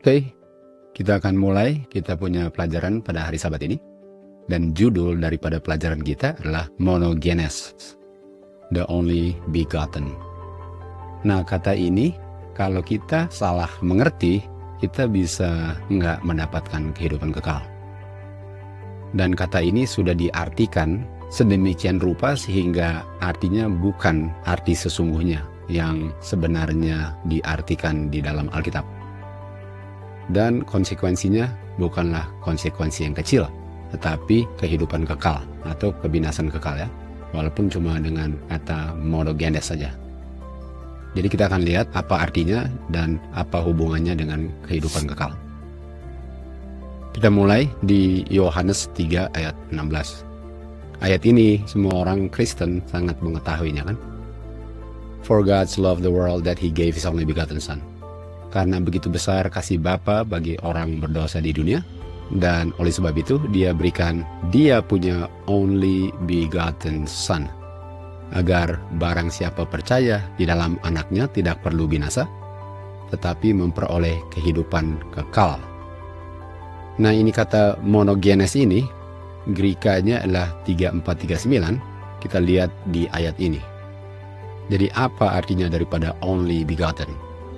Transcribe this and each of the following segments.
Oke, kita akan mulai. Kita punya pelajaran pada hari Sabat ini. Dan judul daripada pelajaran kita adalah Monogenes, the only begotten. Nah, kata ini kalau kita salah mengerti, kita bisa nggak mendapatkan kehidupan kekal. Dan kata ini sudah diartikan sedemikian rupa sehingga artinya bukan arti sesungguhnya yang sebenarnya diartikan di dalam Alkitab. Dan konsekuensinya bukanlah konsekuensi yang kecil, tetapi kehidupan kekal atau kebinasan kekal ya, walaupun cuma dengan kata monogenes saja. Jadi kita akan lihat apa artinya dan apa hubungannya dengan kehidupan kekal. Kita mulai di Yohanes 3 ayat 16. Ayat ini semua orang Kristen sangat mengetahuinya kan? For God loved the world that He gave His only begotten Son. Karena begitu besar kasih Bapa bagi orang berdosa di dunia, dan oleh sebab itu Dia berikan Dia punya only begotten Son, agar barang siapa percaya di dalam anaknya tidak perlu binasa, tetapi memperoleh kehidupan kekal. Nah, ini kata monogenes ini, Grekanya adalah 3439, kita lihat di ayat ini. Jadi apa artinya daripada only begotten,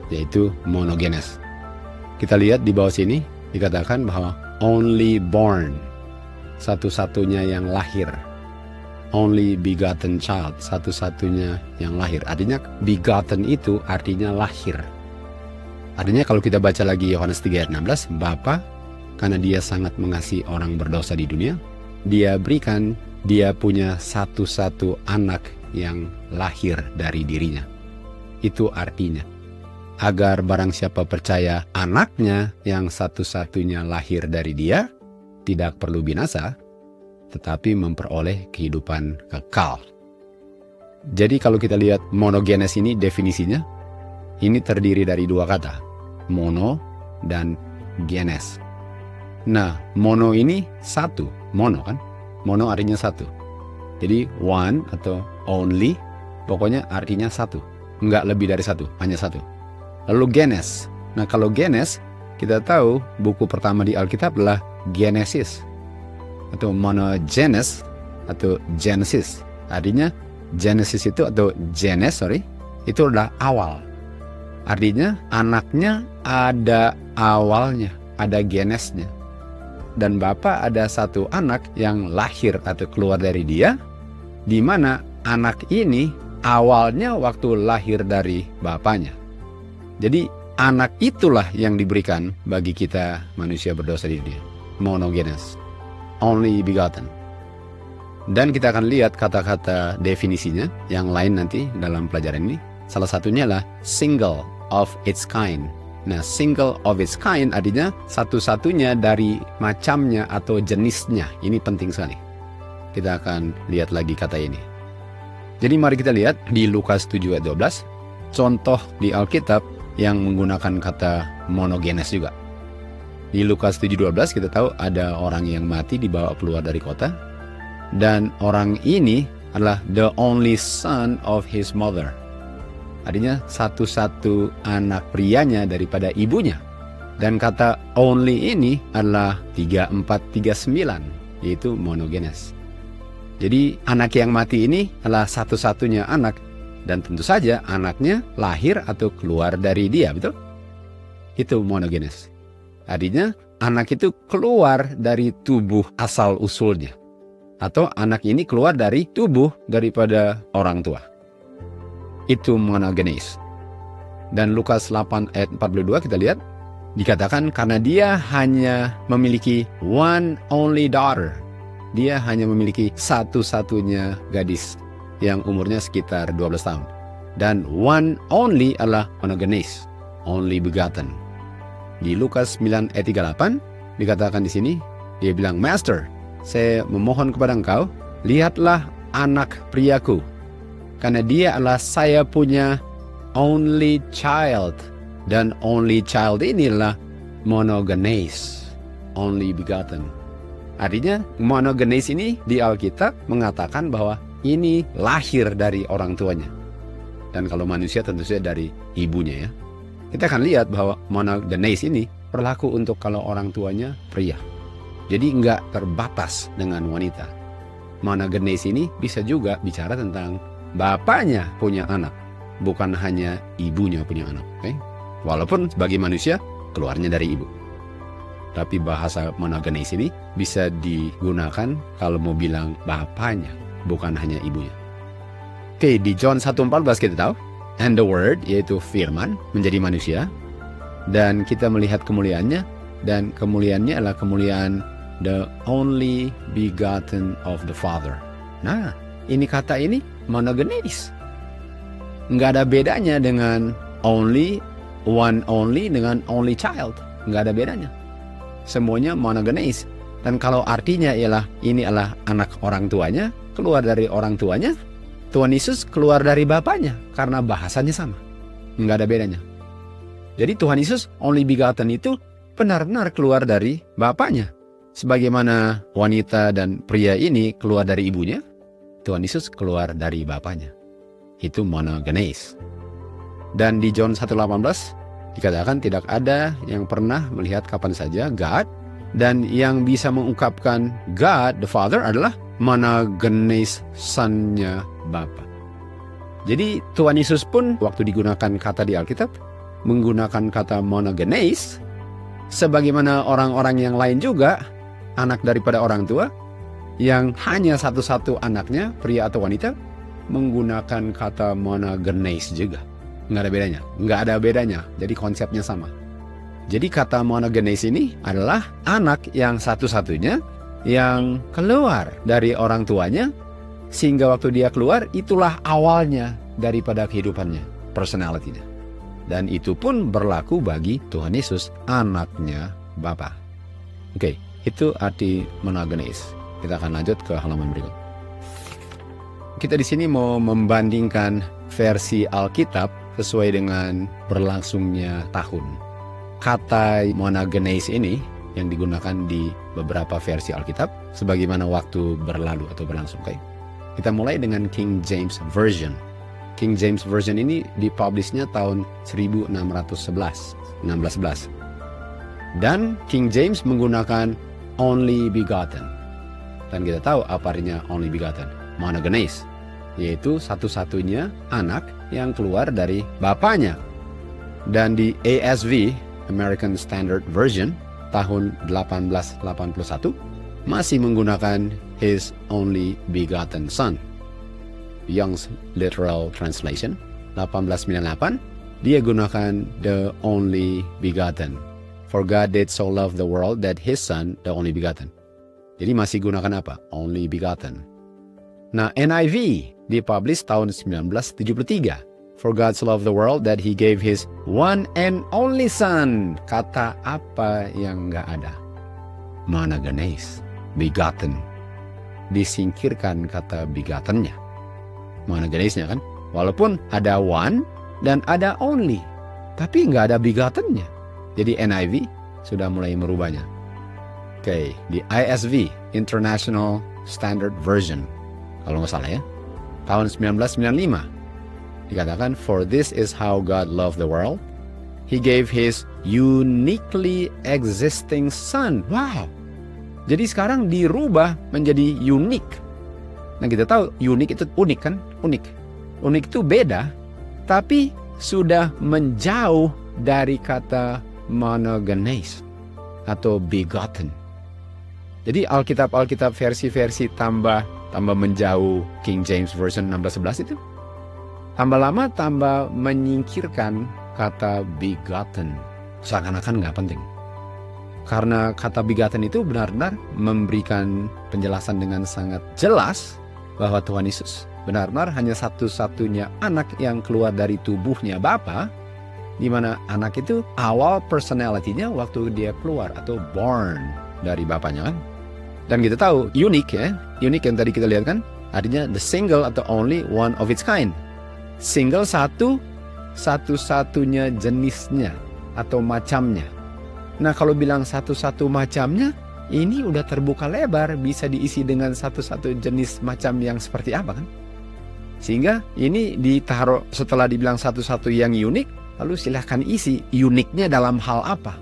yaitu monogenes? Kita lihat di bawah sini, dikatakan bahwa only born, satu-satunya yang lahir. Only begotten child, satu-satunya yang lahir. Artinya begotten itu artinya lahir. Artinya kalau kita baca lagi Yohanes 3 ayat 16, Bapa karena Dia sangat mengasihi orang berdosa di dunia, Dia berikan Dia punya satu-satu anak yang lahir dari dirinya. Itu artinya agar barang siapa percaya anaknya yang satu-satunya lahir dari Dia tidak perlu binasa, tetapi memperoleh kehidupan kekal. Jadi kalau kita lihat monogenes ini definisinya, ini terdiri dari dua kata, mono dan genes. Nah, mono ini satu, mono kan? Mono artinya satu. Jadi one atau only, pokoknya artinya satu. Enggak lebih dari satu, hanya satu. Lalu genes. Nah, kalau genes, kita tahu buku pertama di Alkitab adalah Genesis atau monogenes atau Genesis. Artinya Genesis itu atau genes, itu adalah awal. Artinya anaknya ada awalnya, ada genesnya. Dan Bapa ada satu anak yang lahir atau keluar dari Dia, di mana anak ini awalnya waktu lahir dari bapaknya. Jadi anak itulah yang diberikan bagi kita manusia berdosa di dunia. Monogenes, only begotten. Dan kita akan lihat kata-kata definisinya yang lain nanti dalam pelajaran ini. Salah satunya adalah single of its kind. Nah, single of its kind artinya satu-satunya dari macamnya atau jenisnya. Ini penting sekali. Kita akan lihat lagi kata ini. Jadi mari kita lihat di Lukas 7 ayat 12, contoh di Alkitab yang menggunakan kata monogenes juga. Di Lukas 7:12 kita tahu ada orang yang mati dibawa keluar dari kota, dan orang ini adalah the only son of his mother. Artinya satu-satu anak prianya daripada ibunya. Dan kata only ini adalah 3439, yaitu monogenes. Jadi anak yang mati ini adalah satu-satunya anak, dan tentu saja anaknya lahir atau keluar dari dia, betul? Itu monogenes. Artinya anak itu keluar dari tubuh asal usulnya, atau anak ini keluar dari tubuh daripada orang tua. Itu monogenes. Dan Lukas 8 ayat 42 kita lihat, dikatakan karena dia hanya memiliki one only daughter. Dia hanya memiliki satu-satunya gadis yang umurnya sekitar 12 tahun. Dan one only adalah monogenes, only begotten. Di Lukas 9 ayat 38 dikatakan di sini, dia bilang, Master, saya memohon kepada engkau, lihatlah anak priaku, karena dia adalah saya punya only child. Dan only child inilah monogenes, only begotten. Artinya monogenes ini di Alkitab mengatakan bahwa ini lahir dari orang tuanya. Dan kalau manusia tentu saja dari ibunya ya. Kita akan lihat bahwa monogenes ini berlaku untuk kalau orang tuanya pria. Jadi nggak terbatas dengan wanita. Monogenes ini bisa juga bicara tentang bapaknya punya anak, bukan hanya ibunya punya anak. Okay? Walaupun sebagai manusia keluarnya dari ibu. Tapi bahasa monogenes ini bisa digunakan kalau mau bilang bapaknya, bukan hanya ibunya. Oke, di John 1:14 kita tahu, and the word, yaitu firman, menjadi manusia, dan kita melihat kemuliaannya, dan kemuliaannya adalah kemuliaan the only begotten of the Father. Nah, ini kata ini monogenes. Nggak ada bedanya dengan only, one only dengan only child. Nggak ada bedanya. Semuanya monogenes. Dan kalau artinya ialah ini adalah anak orang tuanya, keluar dari orang tuanya, Tuhan Yesus keluar dari bapaknya karena bahasanya sama. Nggak ada bedanya. Jadi Tuhan Yesus only begotten itu benar-benar keluar dari bapaknya. Sebagaimana wanita dan pria ini keluar dari ibunya, Tuhan Yesus keluar dari bapaknya. Itu monogenes. Dan di John 1:18 dikatakan tidak ada yang pernah melihat kapan saja God, dan yang bisa mengungkapkan God the Father adalah monogenes Son-nya Bapa. Jadi Tuhan Yesus pun waktu digunakan kata di Alkitab menggunakan kata monogenes, sebagaimana orang-orang yang lain juga anak daripada orang tua yang hanya satu-satu anaknya, pria atau wanita, menggunakan kata monogenes juga. Nggak ada bedanya. Nggak ada bedanya. Jadi konsepnya sama. Jadi kata monogenes ini adalah anak yang satu-satunya yang keluar dari orang tuanya, sehingga waktu dia keluar itulah awalnya daripada kehidupannya, personality-nya. Dan itu pun berlaku bagi Tuhan Yesus, anaknya Bapa. Oke, itu arti monogenes. Kita akan lanjut ke halaman berikut. Kita di sini mau membandingkan versi Alkitab sesuai dengan berlangsungnya tahun. Kata monogenes ini yang digunakan di beberapa versi Alkitab sebagaimana waktu berlalu atau berlangsung. Okay? Kita mulai dengan King James Version. King James Version ini dipublishnya tahun 1611. Dan King James menggunakan only begotten. Dan kita tahu apa artinya only begotten. Monogenes, yaitu satu-satunya anak yang keluar dari bapaknya. Dan di ASV, American Standard Version, tahun 1881, masih menggunakan His only begotten Son. Young's Literal Translation, 1898, dia gunakan the only begotten. For God did so love the world that His Son, the only begotten. Jadi masih gunakan apa? Only begotten. Nah, NIV dipublish tahun 1973. For God so loved the world that He gave His one and only Son. Kata apa yang nggak ada? Monogenes, begotten. Disingkirkan kata begottennya. Monogenesnya kan? Walaupun ada one dan ada only, tapi nggak ada begottennya. Jadi NIV sudah mulai merubahnya. Oke, di ISV, International Standard Version, kalau nggak salah ya, tahun 1995, dikatakan, for this is how God loved the world. He gave His uniquely existing Son. Wow. Jadi sekarang dirubah menjadi unique. Nah kita tahu unik itu unik kan? Unik. Unik itu beda, tapi sudah menjauh dari kata monogenes atau begotten. Jadi Alkitab versi-versi tambah menjauh King James Version 1611 itu. Tambah lama tambah menyingkirkan kata begotten. Seakan-akan nggak penting. Karena kata begotten itu benar-benar memberikan penjelasan dengan sangat jelas bahwa Tuhan Yesus benar-benar hanya satu-satunya anak yang keluar dari tubuhnya Bapa, di mana anak itu awal personality-nya waktu dia keluar atau born dari Bapaknya kan. Dan kita tahu unik ya, unik yang tadi kita lihat kan, artinya the single atau only one of its kind. Single satu-satunya jenisnya atau macamnya. Nah kalau bilang satu-satu macamnya, ini udah terbuka lebar, bisa diisi dengan satu-satu jenis macam yang seperti apa kan. Sehingga ini ditaruh setelah dibilang satu-satu yang unik, lalu silahkan isi uniknya dalam hal apa.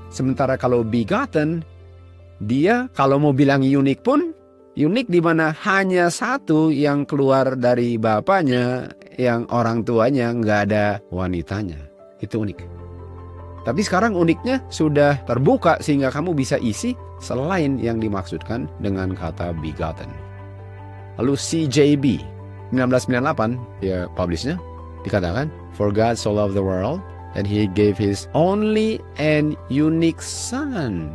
Sementara kalau begotten, dia kalau mau bilang unik pun, unik di mana hanya satu yang keluar dari bapaknya, yang orang tuanya nggak ada wanitanya. Itu unik. Tapi sekarang uniknya sudah terbuka sehingga kamu bisa isi selain yang dimaksudkan dengan kata begotten. Lalu CJB 1998 dia publishnya dikatakan, For God so loved the world that He gave His only and unique Son.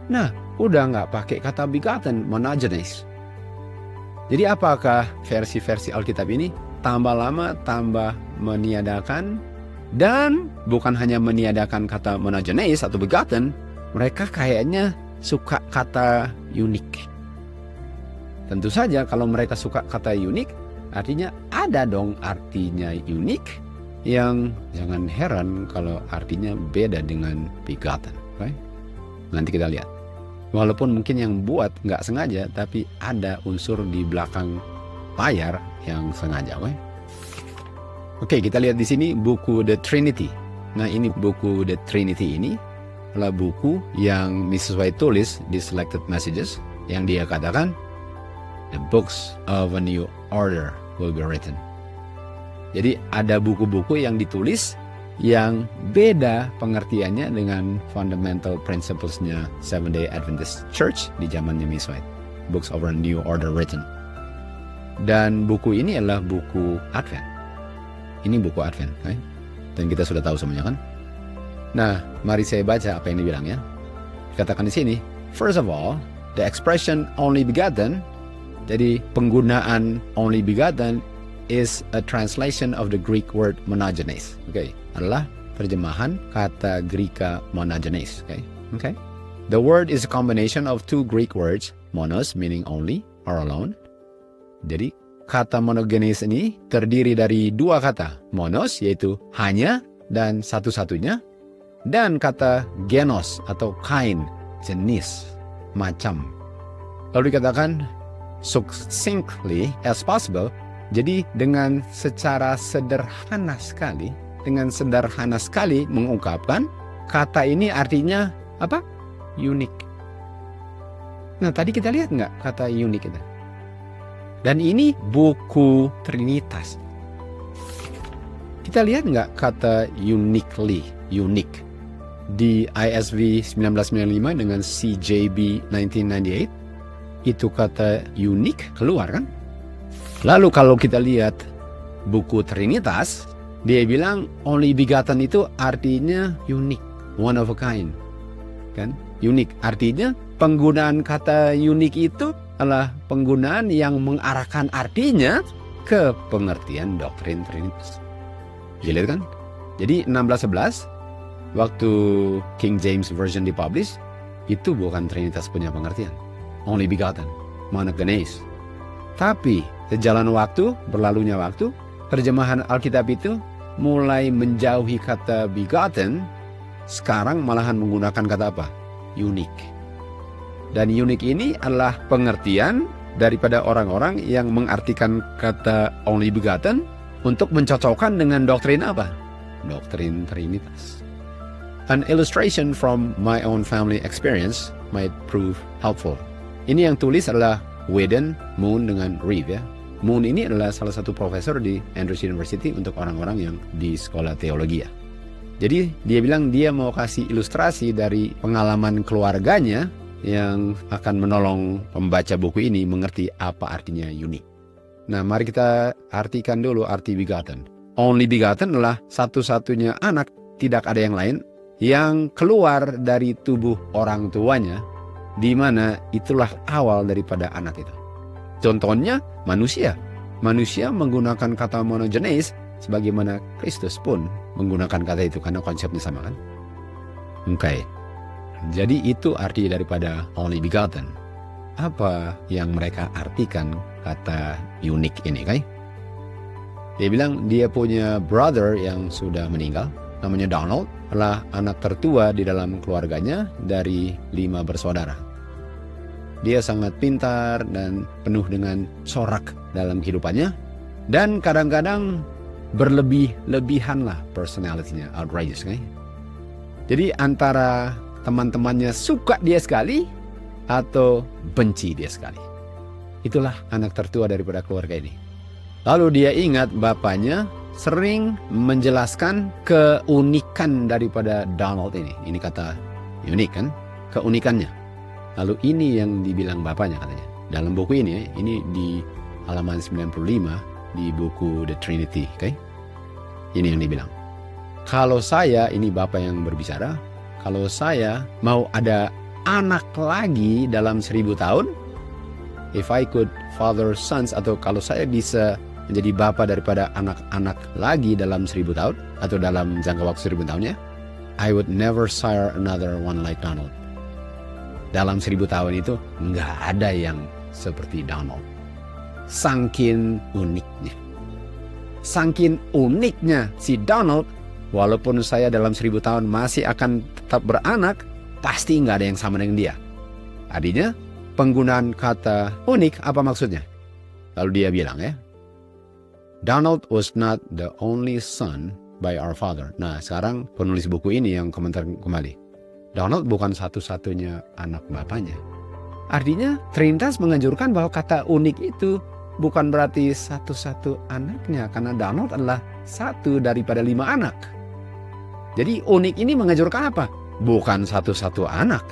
Nah, udah nggak pakai kata begotten, monogenes. Jadi apakah versi-versi Alkitab ini tambah lama tambah meniadakan, dan bukan hanya meniadakan kata monogenes atau begotten, mereka kayaknya suka kata unik. Tentu saja kalau mereka suka kata unik, artinya ada dong artinya unik, yang jangan heran kalau artinya beda dengan begotten. Okay? Nanti kita lihat. Walaupun mungkin yang buat nggak sengaja, tapi ada unsur di belakang layar yang sengaja. Okay? Oke, kita lihat di sini buku The Trinity. Nah, ini buku The Trinity ini adalah buku yang Mrs. White tulis di Selected Messages, yang dia katakan, The books of a new order will be written. Jadi ada buku-buku yang ditulis yang beda pengertiannya dengan fundamental principles-nya Seventh-day Adventist Church di zamannya Miss White. Books of a new order written. Dan buku ini adalah buku Advent. Ini buku Advent, okay? Dan kita sudah tahu semuanya kan? Nah, mari saya baca apa yang dibilang ya. Dikatakan di sini, first of all, the expression only begotten, jadi penggunaan only begotten is a translation of the Greek word monogenes. Okay, adalah terjemahan kata Greka monogenes. Okay. The word is a combination of two Greek words, monos meaning only or alone. Jadi kata monogenes ini terdiri dari dua kata, monos yaitu hanya dan satu-satunya, dan kata genos atau kind, jenis, macam. Lalu dikatakan succinctly as possible, jadi dengan secara sederhana sekali mengungkapkan kata ini artinya apa? Unik. Nah, tadi kita lihat nggak kata unik itu? Dan ini buku Trinitas. Kita lihat nggak kata uniquely, unique di ISV 1995 dengan CJB 1998? Itu kata unik keluar kan? Lalu kalau kita lihat buku Trinitas, dia bilang only begotten itu artinya unik, one of a kind. Kan? Unik artinya penggunaan kata unik itu adalah penggunaan yang mengarahkan artinya ke pengertian doktrin Trinitas. Dilihat kan? Jadi 1611 waktu King James Version dipublish, itu bukan Trinitas punya pengertian. Only begotten, monogenes. Tapi sejalan waktu, berlalunya waktu, terjemahan Alkitab itu mulai menjauhi kata begotten, sekarang malahan menggunakan kata apa? Unik. Dan unik ini adalah pengertian daripada orang-orang yang mengartikan kata only begotten untuk mencocokkan dengan doktrin apa? Doktrin Trinitas. An illustration from my own family experience might prove helpful. Ini yang tulis adalah Whedon, Moon dengan Reeve ya. Moon ini adalah salah satu profesor di Andrews University untuk orang-orang yang di sekolah teologi ya. Jadi dia bilang dia mau kasih ilustrasi dari pengalaman keluarganya yang akan menolong pembaca buku ini mengerti apa artinya unik. Nah, mari kita artikan dulu arti begotten. Only begotten adalah satu-satunya anak, tidak ada yang lain, yang keluar dari tubuh orang tuanya, di mana itulah awal daripada anak itu. Contohnya manusia. Manusia menggunakan kata monogenes sebagaimana Kristus pun menggunakan kata itu karena konsepnya sama kan. Oke. Jadi itu arti daripada only begotten. Apa yang mereka artikan kata unik ini kan? Dia bilang dia punya brother yang sudah meninggal, namanya Donald, adalah anak tertua di dalam keluarganya dari 5 bersaudara. Dia sangat pintar dan penuh dengan corak dalam kehidupannya, dan kadang-kadang berlebih-lebihan lah personality-nya, outrageous kan? Jadi antara teman-temannya suka dia sekali atau benci dia sekali. Itulah anak tertua daripada keluarga ini. Lalu dia ingat bapaknya sering menjelaskan keunikan daripada Donald ini. Ini kata unik kan? Keunikannya. Lalu ini yang dibilang bapaknya katanya. Dalam buku ini di halaman 95 di buku The Trinity. Okay? Ini yang dibilang. Kalau saya, ini bapak yang berbicara, kalau saya mau ada anak lagi dalam 1000 tahun, if I could father sons, atau kalau saya bisa menjadi bapak daripada anak-anak lagi dalam 1000 tahun, atau dalam jangka waktu 1000 tahunnya, I would never sire another one like Donald. Dalam 1000 tahun itu nggak ada yang seperti Donald. Saking uniknya. Saking uniknya si Donald, walaupun saya dalam 1000 tahun masih akan tetap beranak, pasti nggak ada yang sama dengan dia. Artinya, penggunaan kata unik apa maksudnya? Lalu dia bilang ya, Donald was not the only son by our father. Nah, sekarang penulis buku ini yang komentar kembali. Donald bukan satu-satunya anak bapaknya. Artinya, Trinitas menganjurkan bahwa kata unik itu bukan berarti satu-satu anaknya, karena Donald adalah satu daripada 5 anak. Jadi unik ini menganjurkan apa? Bukan satu-satu anak.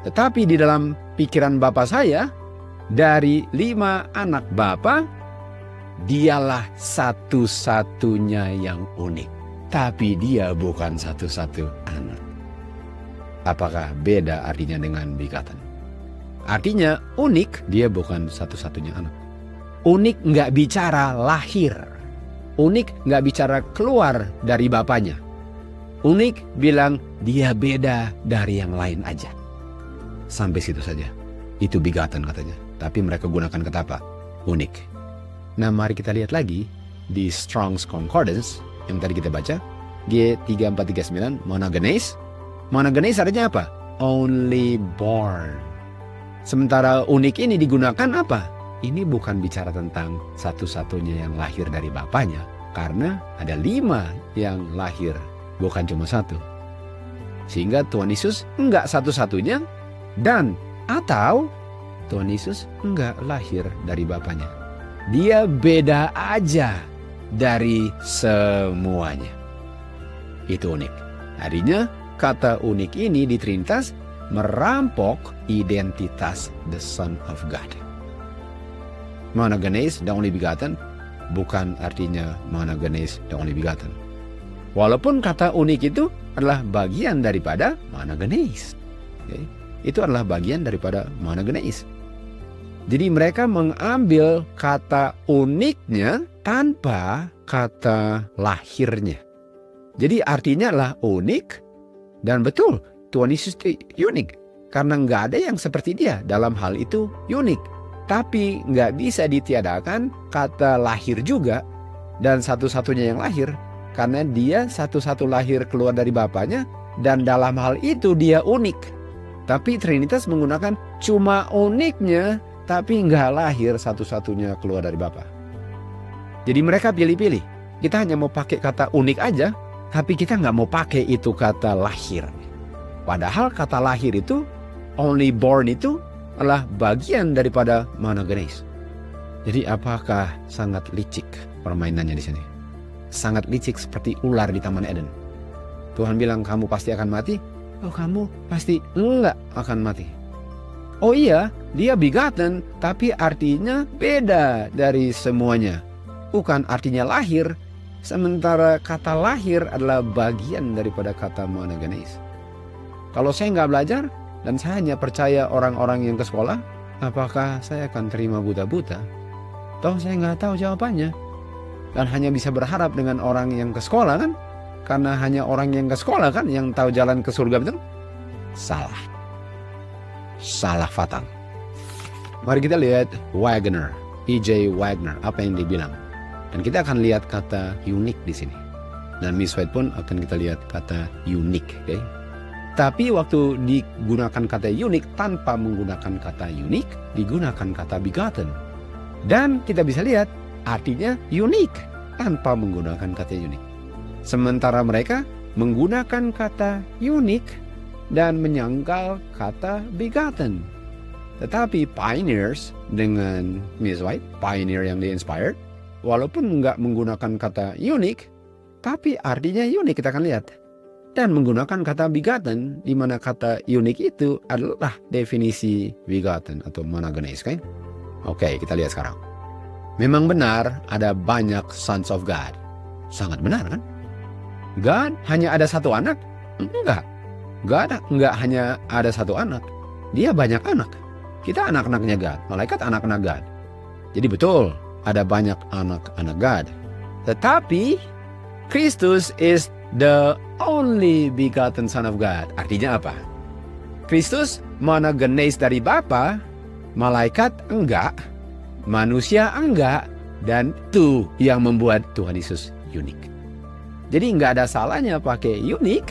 Tetapi di dalam pikiran bapak saya, dari 5 anak bapak, dialah satu-satunya yang unik. Tapi dia bukan satu-satu anak. Apakah beda artinya dengan begotten? Artinya unik, dia bukan satu-satunya anak. Unik nggak bicara lahir. Unik nggak bicara keluar dari bapaknya. Unik bilang dia beda dari yang lain aja. Sampai situ saja. Itu begotten katanya. Tapi mereka gunakan kata apa? Unik. Nah, mari kita lihat lagi di Strong's Concordance yang tadi kita baca, G3439, monogenes. Monogenes artinya apa? Only born. Sementara unik ini digunakan apa? Ini bukan bicara tentang satu-satunya yang lahir dari bapaknya, karena ada 5 yang lahir, bukan cuma 1. Sehingga Tuhan Yesus enggak satu-satunya, dan atau Tuhan Yesus enggak lahir dari bapaknya. Dia beda aja dari semuanya. Itu unik. Artinya kata unik ini di Trinitas merampok identitas the Son of God. Monogenes, the only begotten, bukan artinya monogenes, the only begotten. Walaupun kata unik itu adalah bagian daripada monogenes. Okay? Itu adalah bagian daripada monogenes. Jadi mereka mengambil kata uniknya tanpa kata lahirnya. Jadi artinya adalah unik, dan betul Tuhan Yesus itu unik. Karena nggak ada yang seperti dia dalam hal itu unik. Tapi nggak bisa ditiadakan kata lahir juga, dan satu-satunya yang lahir. Karena dia satu-satu lahir keluar dari bapaknya, dan dalam hal itu dia unik. Tapi Trinitas menggunakan cuma uniknya, tapi nggak lahir satu-satunya keluar dari Bapa. Jadi mereka pilih-pilih. Kita hanya mau pakai kata unik aja, tapi kita nggak mau pakai itu kata lahir. Padahal kata lahir itu, only born itu adalah bagian daripada monogenes. Jadi apakah sangat licik permainannya di sini? Sangat licik seperti ular di Taman Eden. Tuhan bilang kamu pasti akan mati. Oh, kamu pasti enggak akan mati. Oh iya, dia begotten, tapi artinya beda dari semuanya. Bukan artinya lahir, sementara kata lahir adalah bagian daripada kata monogenes. Kalau saya nggak belajar, dan saya hanya percaya orang-orang yang ke sekolah, apakah saya akan terima buta-buta? Toh saya nggak tahu jawabannya. Dan hanya bisa berharap dengan orang yang ke sekolah kan? Karena hanya orang yang ke sekolah kan yang tahu jalan ke surga, betul? Salah. Salah fatal. Mari kita lihat Wagner, E.J. Wagner, apa yang dia bilang. Dan kita akan lihat kata unik di sini. Dan Miss White pun akan kita lihat kata unik, okay? Tapi waktu digunakan kata unik tanpa menggunakan kata unik, digunakan kata begotten. Dan kita bisa lihat artinya unik tanpa menggunakan kata unik. Sementara mereka menggunakan kata unik dan menyangkal kata begotten. Tetapi pioneers dengan Miss White, pioneer yang di-inspired, walaupun nggak menggunakan kata unique, tapi artinya unik kita akan lihat. Dan menggunakan kata begotten, di mana kata unique itu adalah definisi begotten atau monogenes, kan? Oke, kita lihat sekarang. Memang benar ada banyak sons of God. Sangat benar, kan? God hanya ada satu anak? Enggak. God enggak hanya ada satu anak. Dia banyak anak. Kita anak-anaknya God. Malaikat anak-anak God. Jadi betul, ada banyak anak-anak God. Tetapi, Kristus is the only begotten Son of God. Artinya apa? Kristus monogenes dari Bapa, malaikat enggak, manusia enggak, dan itu yang membuat Tuhan Yesus unik. Jadi nggak ada salahnya pakai unik,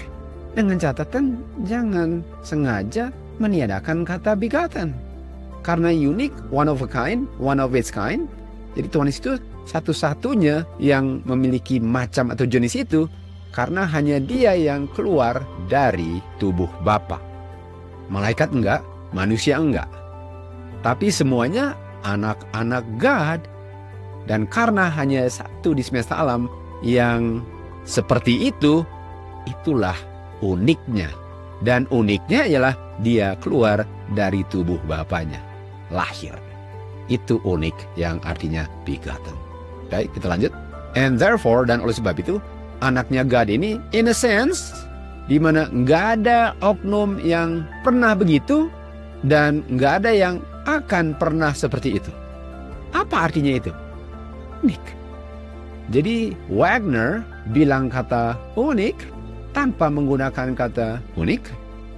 dengan catatan jangan sengaja meniadakan kata begotten. Karena unik, one of a kind, one of its kind. Jadi Tuhan Yesus satu-satunya yang memiliki macam atau jenis itu, karena hanya dia yang keluar dari tubuh Bapa. Malaikat enggak, manusia enggak. Tapi semuanya anak-anak God. Dan karena hanya satu di semesta alam yang seperti itu, itulah uniknya. Dan uniknya ialah dia keluar dari tubuh Bapanya, lahir. Itu unik yang artinya begotten. Baik, kita lanjut. And therefore, dan oleh sebab itu, anaknya God ini in a sense, di mana nggak ada oknum yang pernah begitu dan nggak ada yang akan pernah seperti itu. Apa artinya itu? Unik. Jadi Wagner bilang kata unik tanpa menggunakan kata unik,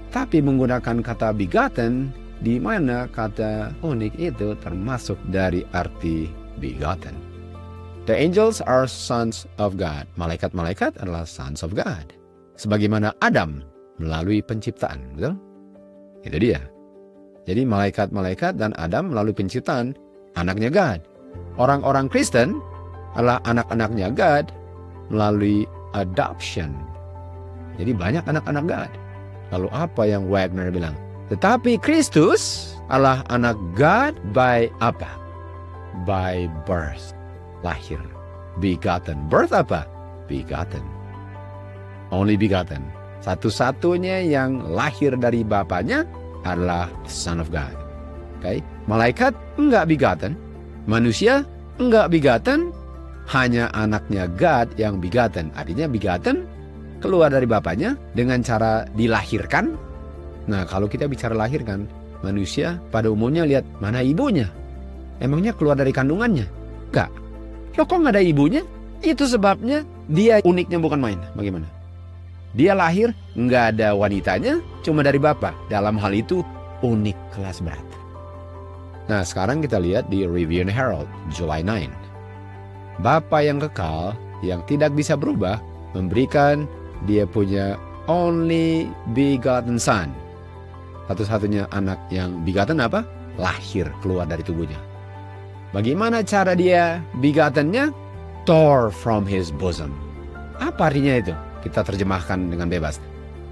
tapi menggunakan kata begotten, di mana kata unik itu termasuk dari arti begotten. The angels are sons of God. Malaikat-malaikat adalah sons of God. Sebagaimana Adam melalui penciptaan, betul? Itu dia. Jadi malaikat-malaikat dan Adam melalui penciptaan, anaknya God. Orang-orang Kristen adalah anak-anaknya God melalui adoption. Jadi banyak anak-anak God. Lalu apa yang Wagner bilang? Tetapi Kristus adalah anak God by apa? By birth. Lahir. Begotten. Birth apa? Begotten. Only begotten. Satu-satunya yang lahir dari bapaknya adalah Son of God. Okay? Malaikat enggak begotten. Manusia enggak begotten. Hanya anaknya God yang begotten. Artinya begotten keluar dari bapaknya dengan cara dilahirkan. Nah, kalau kita bicara lahirkan, manusia pada umumnya lihat mana ibunya. Emangnya keluar dari kandungannya? Enggak. Loh, kok nggak ada ibunya? Itu sebabnya dia uniknya bukan main. Bagaimana? Dia lahir nggak ada wanitanya, cuma dari bapak. Dalam hal itu unik kelas berat. Nah, sekarang kita lihat di Review and Herald, July 9. Bapa yang kekal, yang tidak bisa berubah, memberikan dia punya only begotten son. Satu-satunya anak yang begotten apa? Lahir keluar dari tubuhnya. Bagaimana cara dia begottennya? Tore from his bosom. Apa artinya itu? Kita terjemahkan dengan bebas.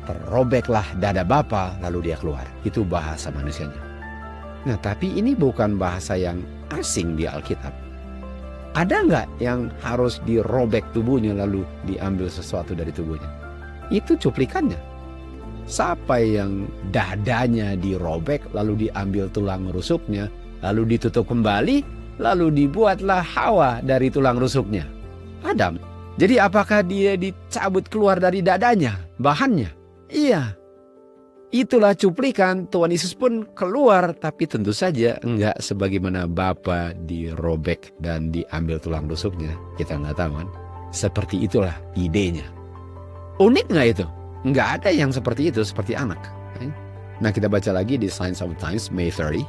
Terrobeklah dada bapa lalu dia keluar. Itu bahasa manusianya. Nah, tapi ini bukan bahasa yang asing di Alkitab. Ada nggak yang harus dirobek tubuhnya lalu diambil sesuatu dari tubuhnya? Itu cuplikannya. Siapa yang dadanya dirobek lalu diambil tulang rusuknya, lalu ditutup kembali, lalu dibuatlah Hawa dari tulang rusuknya? Adam. Jadi apakah dia dicabut keluar dari dadanya, bahannya? Iya. Itulah cuplikan. Tuhan Yesus pun keluar, tapi tentu saja enggak sebagaimana Bapa dirobek dan diambil tulang rusuknya. Kita nggak tahu kan? Seperti itulah idenya. Unik nggak itu? Nggak ada yang seperti itu, seperti anak. Nah, kita baca lagi di Signs of the Times, May 30.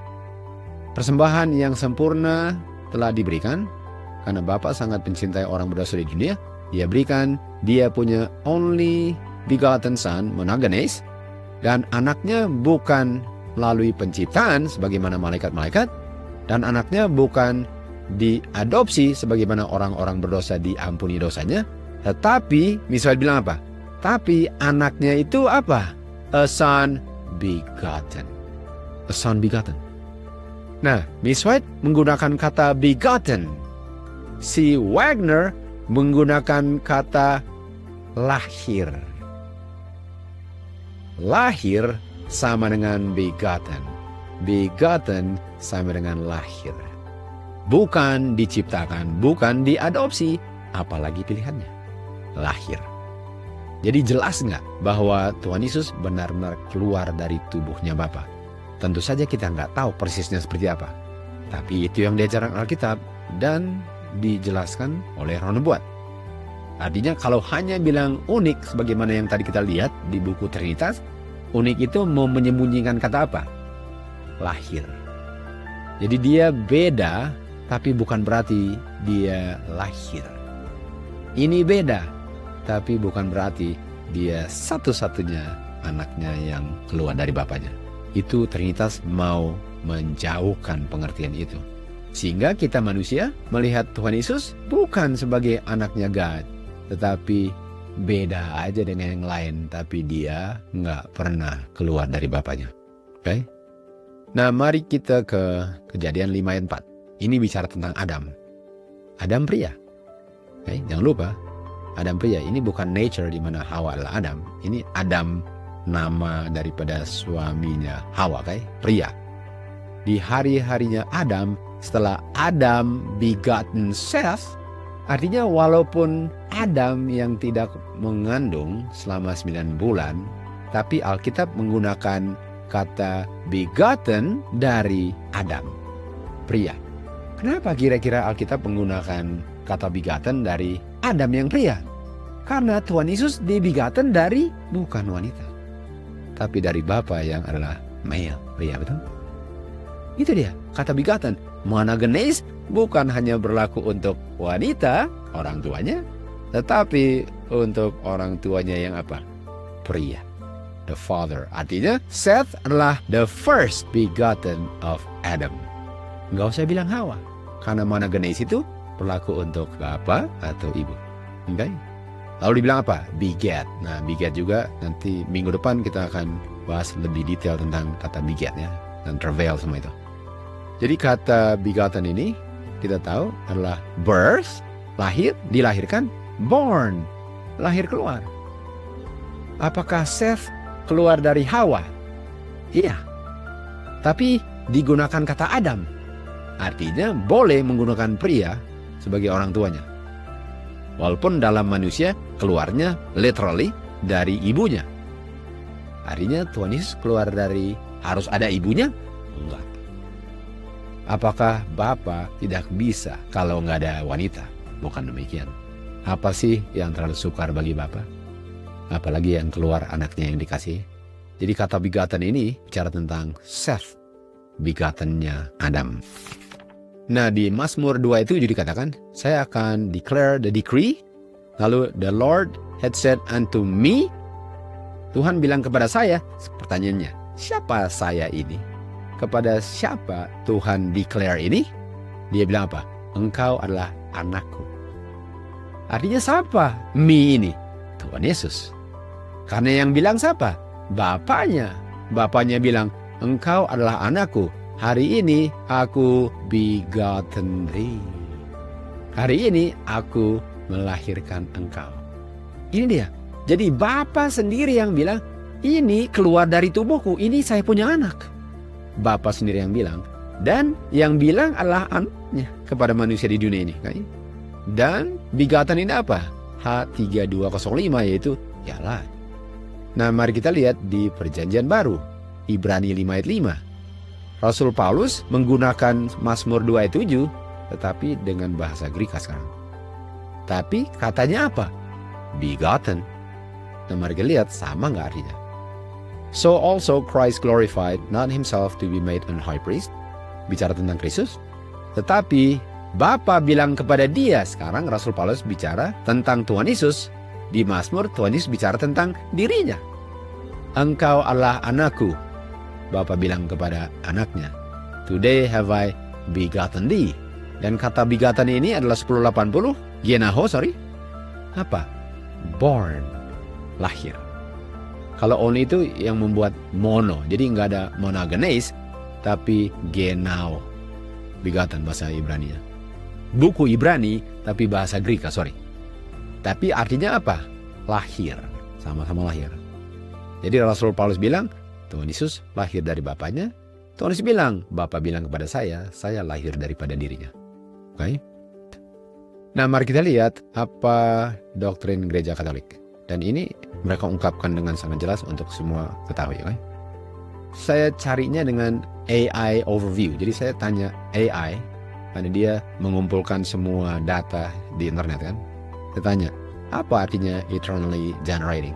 Persembahan yang sempurna telah diberikan, karena Bapa sangat mencintai orang berdosa di dunia. Dia berikan, dia punya only begotten son, monogenes, dan anaknya bukan melalui penciptaan sebagaimana malaikat-malaikat, dan anaknya bukan diadopsi sebagaimana orang-orang berdosa diampuni dosanya, tetapi, misalnya bilang apa? Tapi anaknya itu apa? a son begotten. A son begotten. Nah, Miss White menggunakan kata begotten. Si Wagner menggunakan kata lahir. Lahir sama dengan begotten. Begotten sama dengan lahir. Bukan diciptakan, bukan diadopsi, apalagi pilihannya. Lahir. Jadi jelas nggak bahwa Tuhan Yesus benar-benar keluar dari tubuhnya Bapa? Tentu saja kita nggak tahu persisnya seperti apa. Tapi itu yang diajarkan Alkitab dan dijelaskan oleh Roh Nubuat. Artinya kalau hanya bilang unik sebagaimana yang tadi kita lihat di buku Trinitas, unik itu mau menyembunyikan kata apa? Lahir. Jadi dia beda, tapi bukan berarti dia lahir. Ini beda, tapi bukan berarti dia satu-satunya anaknya yang keluar dari bapaknya. Itu Trinitas mau menjauhkan pengertian itu. Sehingga kita manusia melihat Tuhan Yesus bukan sebagai anaknya God, tetapi beda aja dengan yang lain, tapi dia nggak pernah keluar dari bapaknya. Oke? Nah, mari kita ke Kejadian 5 ayat 4. Ini bicara tentang Adam. Adam pria. Oke, jangan lupa, Adam pria. Ini bukan nature di mana Hawa adalah Adam. Ini Adam, nama daripada suaminya Hawa, oke? Pria. Di hari-harinya Adam, setelah Adam begotten Seth, artinya walaupun Adam yang tidak mengandung selama 9 bulan, tapi Alkitab menggunakan kata begotten dari Adam, pria. Kenapa kira-kira Alkitab menggunakan kata begotten dari Adam yang pria? Karena Tuhan Yesus dibegotten dari bukan wanita, tapi dari Bapa yang adalah male, pria, betul? Itu dia, kata begotten. Monogenes bukan hanya berlaku untuk wanita, orang tuanya, tetapi untuk orang tuanya yang apa? Pria. The father. Artinya Seth adalah the first begotten of Adam. Nggak usah bilang Hawa. Karena monogenes itu berlaku untuk bapak atau ibu. Okay? Lalu dibilang apa? Beget. Nah, beget juga nanti minggu depan kita akan bahas lebih detail tentang kata beget ya. Dan travail semua itu. Jadi kata begotten ini kita tahu adalah birth, lahir, dilahirkan, born, lahir keluar. Apakah Seth keluar dari Hawa? Iya. Tapi digunakan kata Adam. Artinya boleh menggunakan pria sebagai orang tuanya. Walaupun dalam manusia keluarnya literally dari ibunya. Artinya Tuhan Yesus keluar dari harus ada ibunya? Enggak. Apakah Bapa tidak bisa kalau nggak ada wanita? Bukan demikian. Apa sih yang terlalu sukar bagi Bapa? Apalagi yang keluar anaknya yang dikasih. Jadi kata begotten ini bicara tentang Seth, begottennya Adam. Nah, di Mazmur 2 itu jadi dikatakan, saya akan declare the decree. Lalu the Lord had said unto me. Tuhan bilang kepada saya, pertanyaannya, siapa saya ini? Kepada siapa Tuhan declare ini? Dia bilang apa? Engkau adalah anakku. Artinya siapa me ini? Tuhan Yesus. Karena yang bilang siapa? Bapaknya. Bapaknya bilang, engkau adalah anakku. Hari ini aku begotten thee. Hari ini aku melahirkan engkau. Ini dia. Jadi Bapa sendiri yang bilang, ini keluar dari tubuhku, ini saya punya anak. Bapa sendiri yang bilang, dan yang bilang adalah anaknya kepada manusia di dunia ini. Dan begotten ini apa? H3205 yaitu ialah. Nah, mari kita lihat di Perjanjian Baru, Ibrani 5 ayat 5. Rasul Paulus menggunakan Mazmur 2 ayat 7, tetapi dengan bahasa Greka sekarang. Tapi katanya apa? Begotten. Nah, mari kita lihat sama nggak artinya? So also Christ glorified not himself to be made an high priest. Bicara tentang Kristus. Tetapi Bapa bilang kepada dia. Sekarang Rasul Paulus bicara tentang Tuhan Yesus. Di Mazmur Tuhan Yesus bicara tentang dirinya. Engkau adalah anakku. Bapa bilang kepada anaknya. Today have I begotten thee. Dan kata begotten ini adalah 1080. Genaho, sorry. Apa? Born. Lahir. Kalau only itu yang membuat mono. Jadi nggak ada monogenes, tapi genao. Begotten bahasa Ibrani. Buku Ibrani, tapi bahasa Greek, sorry. Tapi artinya apa? Lahir. Sama-sama lahir. Jadi Rasul Paulus bilang, Tuhan Yesus lahir dari Bapaknya. Tuhan Yesus bilang, Bapa bilang kepada saya lahir daripada dirinya. Oke? Nah, mari kita lihat apa doktrin gereja Katolik. Dan ini mereka ungkapkan dengan sangat jelas untuk semua ketahui. Okay? Saya carinya dengan AI overview. Jadi saya tanya AI, karena dia mengumpulkan semua data di internet kan. Saya tanya, apa artinya eternally generating?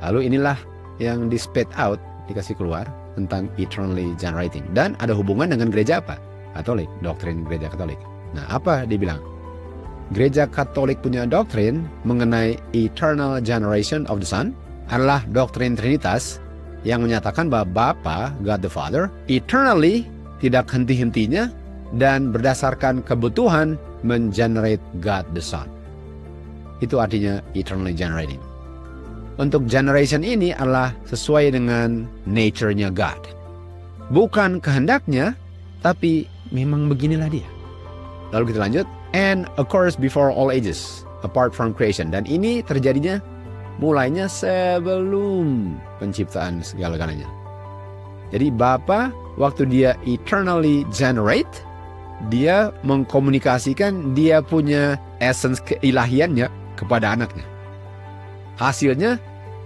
Lalu inilah yang di spit out, dikasih keluar tentang eternally generating. Dan ada hubungan dengan gereja apa? Katolik, doktrin gereja Katolik. Nah, apa dia bilang? Gereja Katolik punya doktrin mengenai eternal generation of the Son adalah doktrin Trinitas yang menyatakan bahwa Bapa, God the Father, eternally, tidak henti-hentinya, dan berdasarkan kebutuhan mengenerate God the Son. Itu artinya eternally generating. Untuk generation ini adalah sesuai dengan nature-nya God. Bukan kehendaknya, tapi memang beginilah dia. Lalu kita lanjut. And occurs before all ages, apart from creation. Dan ini terjadinya mulainya sebelum penciptaan segala-galanya. Jadi Bapa waktu dia eternally generate, dia mengkomunikasikan dia punya essence keilahiannya kepada anaknya. Hasilnya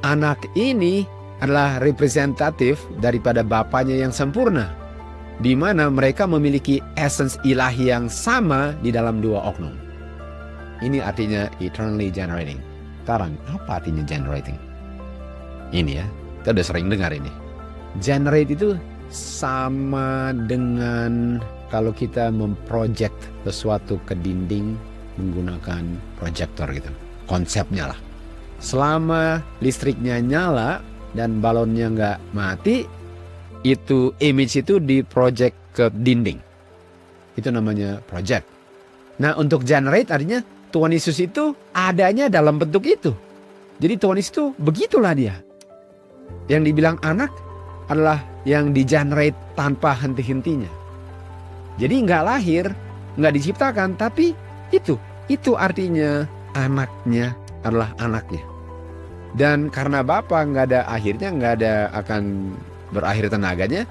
anak ini adalah representatif daripada Bapanya yang sempurna, di mana mereka memiliki essence ilahi yang sama di dalam dua oknum. Ini artinya eternally generating. Sekarang, apa artinya generating? Ini ya, kita udah sering dengar ini. Generate itu sama dengan kalau kita memproject sesuatu ke dinding menggunakan proyektor gitu. Konsepnya lah. Selama listriknya nyala dan balonnya nggak mati, itu image itu diproject ke dinding. Itu namanya project. Nah, untuk generate artinya Tuhan Yesus itu adanya dalam bentuk itu. Jadi Tuhan Yesus itu begitulah dia. Yang dibilang anak adalah yang di-generate tanpa henti-hentinya. Jadi nggak lahir, nggak diciptakan, tapi itu artinya anaknya adalah anaknya. Dan karena Bapa nggak ada akhirnya, nggak ada akan berakhir tenaganya,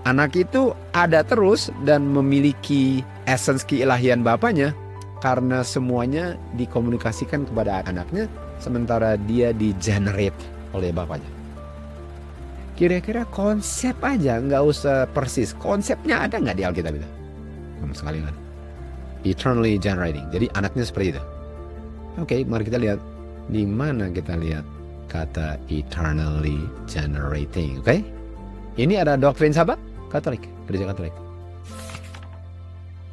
anak itu ada terus dan memiliki essence keilahian Bapanya karena semuanya dikomunikasikan kepada anaknya sementara dia di-generate oleh Bapanya. Kira-kira konsep aja, nggak usah persis. Konsepnya ada nggak di Alkitab itu? Sama sekali nggak ada. Eternally generating. Jadi anaknya seperti itu. Oke, mari kita lihat di mana kita lihat kata eternally generating. Oke? Ini ada doktrin sahabat Katolik, gereja Katolik.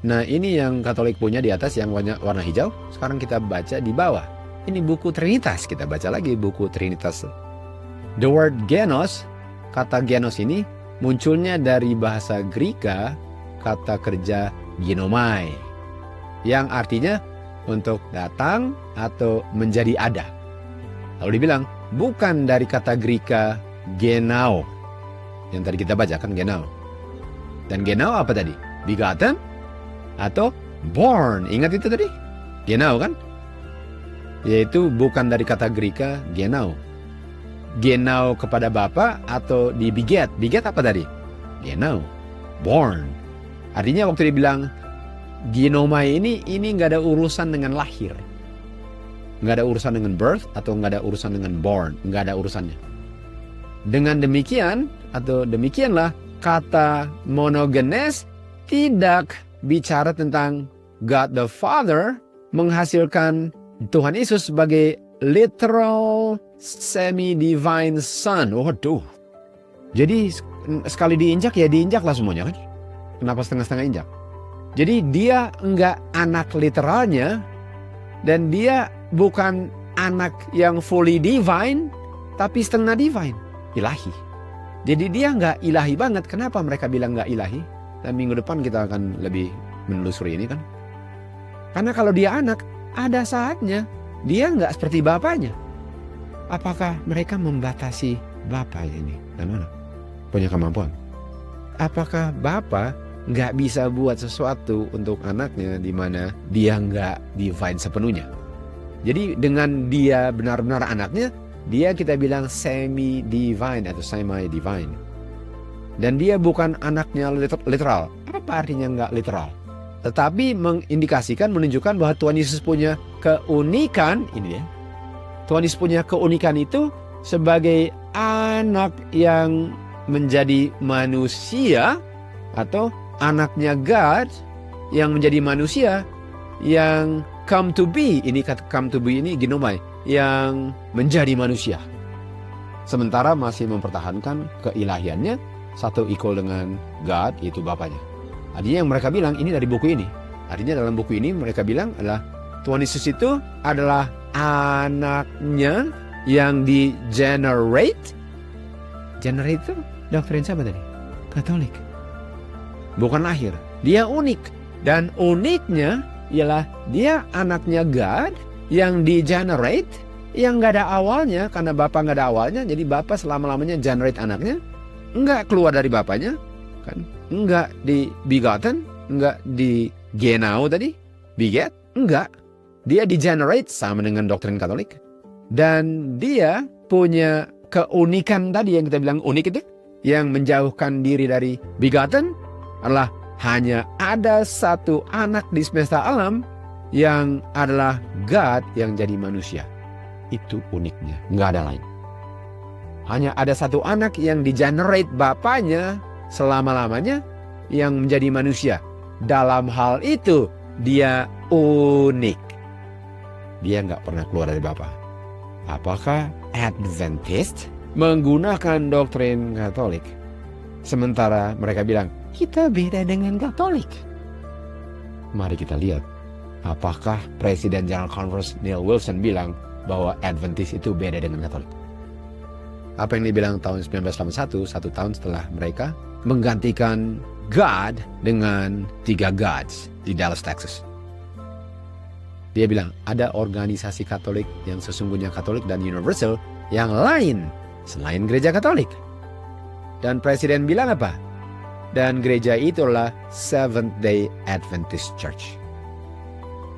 Nah, ini yang Katolik punya di atas yang warna hijau. Sekarang kita baca di bawah. Ini buku Trinitas. Kita baca lagi buku Trinitas. The word genos, kata genos ini munculnya dari bahasa Greka kata kerja ginomai, yang artinya untuk datang atau menjadi ada. Lalu dibilang bukan dari kata Greka genao, yang tadi kita baca kan genao. Dan genao apa tadi? Begotten atau born. Ingat itu tadi? Genao kan? Yaitu bukan dari kata Greka genao. Genao kepada Bapa atau dibiget. Biget apa tadi? Genao. Born. Artinya waktu dibilang ginomai ini nggak ada urusan dengan lahir. Nggak ada urusan dengan birth atau nggak ada urusan dengan born. Nggak ada urusannya. Dengan demikian atau demikianlah kata monogenes tidak bicara tentang God the Father menghasilkan Tuhan Yesus sebagai literal semi-divine son. Waduh. Jadi sekali diinjak ya diinjaklah semuanya kan. Kenapa setengah-setengah injak? Jadi dia enggak anak literalnya dan dia bukan anak yang fully divine tapi setengah divine. Ilahi. Jadi dia nggak ilahi banget. Kenapa mereka bilang nggak ilahi? Dan minggu depan kita akan lebih menelusuri ini kan. Karena kalau dia anak, ada saatnya dia nggak seperti bapaknya. Apakah mereka membatasi Bapa ini dan anak punya kemampuan. Apakah Bapa nggak bisa buat sesuatu untuk anaknya di mana dia nggak divine sepenuhnya? Jadi dengan dia benar-benar anaknya, dia kita bilang semi-divine atau semi-divine. Dan dia bukan anaknya literal. Apa artinya nggak literal? Tetapi mengindikasikan, menunjukkan bahwa Tuhan Yesus punya keunikan, ini ya. Tuhan Yesus punya keunikan itu sebagai anak yang menjadi manusia atau anaknya God yang menjadi manusia yang come to be. Ini kata come to be ini ginomai, yang menjadi manusia. Sementara masih mempertahankan keilahiannya, satu equal dengan God, yaitu Bapaknya. Artinya yang mereka bilang ini dari buku ini. Artinya dalam buku ini mereka bilang adalah Tuhan Yesus itu adalah anaknya yang di-generate. Generate itu doktrin siapa tadi? Katolik. Bukan lahir. Dia unik. Dan uniknya ialah dia anaknya God yang di-generate, yang gak ada awalnya. Karena Bapa gak ada awalnya, jadi Bapa selama-lamanya generate anaknya. Enggak keluar dari Bapaknya, kan? Enggak di begotten, enggak di genau tadi, beget, enggak. Dia di-generate sama dengan doktrin Katolik. Dan dia punya keunikan tadi yang kita bilang unik itu, yang menjauhkan diri dari begotten adalah hanya ada satu anak di semesta alam yang adalah God yang jadi manusia. Itu uniknya, enggak ada lain. Hanya ada satu anak yang di-generate Bapaknya selama-lamanya yang menjadi manusia. Dalam hal itu dia unik. Dia nggak pernah keluar dari Bapa. Apakah Adventist menggunakan doktrin Katolik? Sementara mereka bilang, kita beda dengan Katolik. Mari kita lihat. Apakah Presiden General Conference Neil Wilson bilang bahwa Adventist itu beda dengan Katolik? Apa yang dibilang tahun 1981, 1 tahun setelah mereka menggantikan God dengan 3 gods di Dallas, Texas. Dia bilang ada organisasi Katolik yang sesungguhnya Katolik dan universal yang lain selain gereja Katolik. Dan Presiden bilang apa? Dan gereja itulah Seventh-day Adventist Church.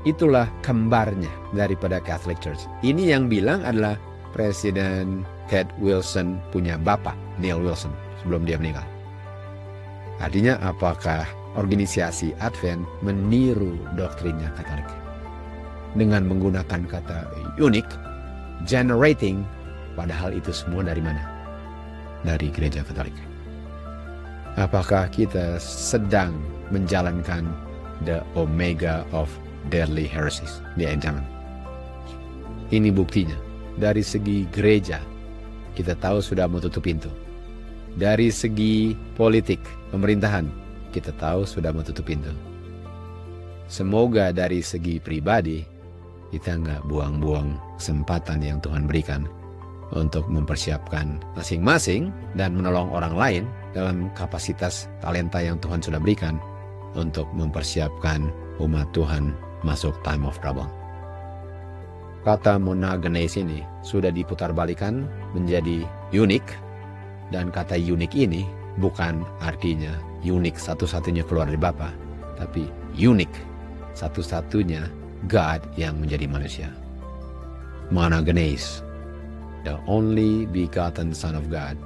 Itulah kembarnya daripada Catholic Church. Ini yang bilang adalah Presiden Ted Wilson punya bapak, Neil Wilson, sebelum dia meninggal. Artinya apakah organisasi Advent meniru doktrinnya Katolik? Dengan menggunakan kata unik, generating, padahal itu semua dari mana? Dari gereja Katolik. Apakah kita sedang menjalankan the omega of deadly heresies di akhir zaman? Ini buktinya. Dari segi gereja, kita tahu sudah mau tutup pintu. Dari segi politik, pemerintahan, kita tahu sudah mau tutup pintu. Semoga dari segi pribadi, kita nggak buang-buang kesempatan yang Tuhan berikan untuk mempersiapkan masing-masing dan menolong orang lain dalam kapasitas talenta yang Tuhan sudah berikan untuk mempersiapkan umat Tuhan masuk time of trouble. Kata monogenes ini sudah diputarbalikan menjadi unik, dan kata unik ini bukan artinya unik satu-satunya keluar dari Bapa, tapi unik satu-satunya God yang menjadi manusia. Monogenes, the only begotten Son of God,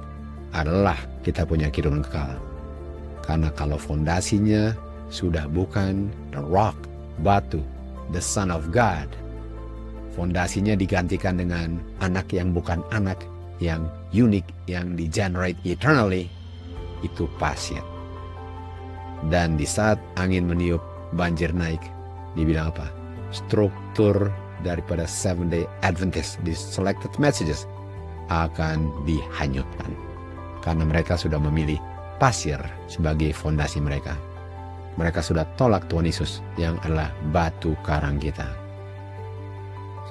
adalah kita punya kehidupan kekal. Karena kalau fondasinya sudah bukan the rock, batu, the Son of God, fondasinya digantikan dengan anak yang bukan anak, yang unik, yang di-generate eternally, itu pasien. Dan di saat angin meniup, banjir naik, dibilang apa? Struktur daripada Seventh-day Adventist di selected messages akan dihanyutkan. Karena mereka sudah memilih pasir sebagai fondasi mereka. Mereka sudah tolak Tuhan Yesus yang adalah batu karang kita.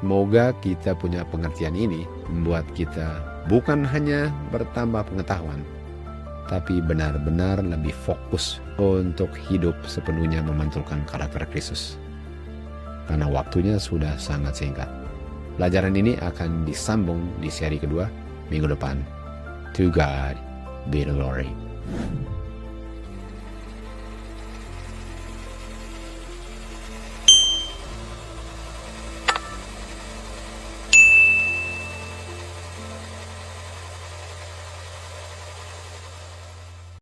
Semoga kita punya pengertian ini membuat kita bukan hanya bertambah pengetahuan, tapi benar-benar lebih fokus untuk hidup sepenuhnya memantulkan karakter Kristus. Karena waktunya sudah sangat singkat. Pelajaran ini akan disambung di seri kedua minggu depan. To God be the glory.